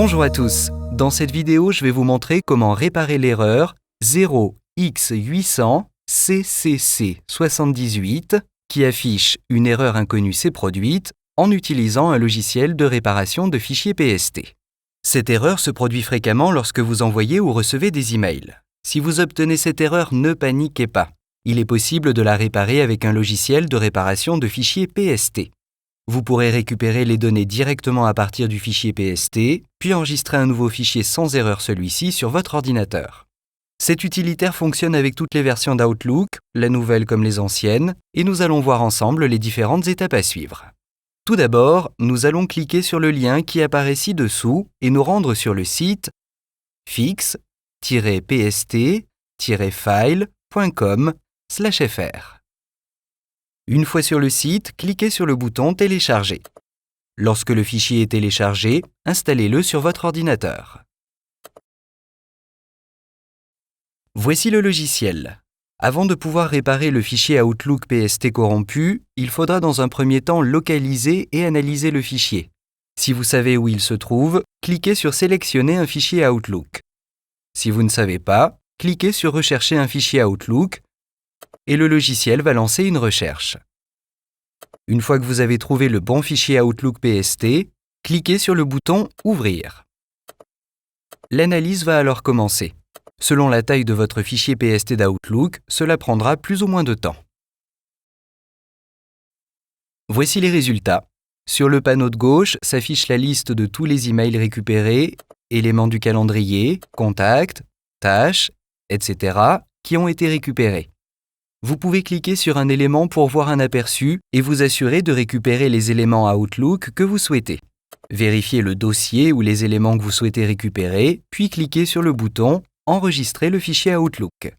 Bonjour à tous, dans cette vidéo je vais vous montrer comment réparer l'erreur 0x800CCC78 qui affiche une erreur inconnue s'est produite en utilisant un logiciel de réparation de fichiers PST. Cette erreur se produit fréquemment lorsque vous envoyez ou recevez des emails. Si vous obtenez cette erreur, ne paniquez pas. Il est possible de la réparer avec un logiciel de réparation de fichiers PST. Vous pourrez récupérer les données directement à partir du fichier PST, puis enregistrer un nouveau fichier sans erreur celui-ci sur votre ordinateur. Cet utilitaire fonctionne avec toutes les versions d'Outlook, la nouvelle comme les anciennes, et nous allons voir ensemble les différentes étapes à suivre. Tout d'abord, nous allons cliquer sur le lien qui apparaît ci-dessous et nous rendre sur le site fix-pst-file.com/fr. Une fois sur le site, cliquez sur le bouton « Télécharger ». Lorsque le fichier est téléchargé, installez-le sur votre ordinateur. Voici le logiciel. Avant de pouvoir réparer le fichier Outlook PST corrompu, il faudra dans un premier temps localiser et analyser le fichier. Si vous savez où il se trouve, cliquez sur « Sélectionner un fichier Outlook ». Si vous ne savez pas, cliquez sur « Rechercher un fichier Outlook » et le logiciel va lancer une recherche. Une fois que vous avez trouvé le bon fichier Outlook PST, cliquez sur le bouton « Ouvrir ». L'analyse va alors commencer. Selon la taille de votre fichier PST d'Outlook, cela prendra plus ou moins de temps. Voici les résultats. Sur le panneau de gauche s'affiche la liste de tous les emails récupérés, éléments du calendrier, contacts, tâches, etc. qui ont été récupérés. Vous pouvez cliquer sur un élément pour voir un aperçu et vous assurer de récupérer les éléments Outlook que vous souhaitez. Vérifiez le dossier ou les éléments que vous souhaitez récupérer, puis cliquez sur le bouton « Enregistrer le fichier Outlook ».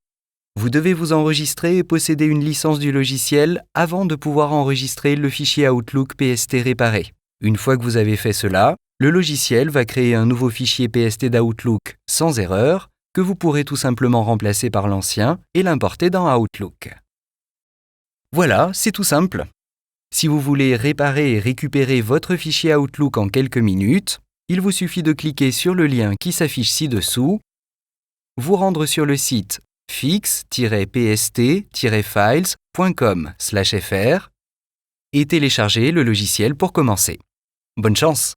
Vous devez vous enregistrer et posséder une licence du logiciel avant de pouvoir enregistrer le fichier Outlook PST réparé. Une fois que vous avez fait cela, le logiciel va créer un nouveau fichier PST d'Outlook sans erreur que vous pourrez tout simplement remplacer par l'ancien et l'importer dans Outlook. Voilà, c'est tout simple. Si vous voulez réparer et récupérer votre fichier Outlook en quelques minutes, il vous suffit de cliquer sur le lien qui s'affiche ci-dessous, vous rendre sur le site fix-pst-files.com/fr et télécharger le logiciel pour commencer. Bonne chance!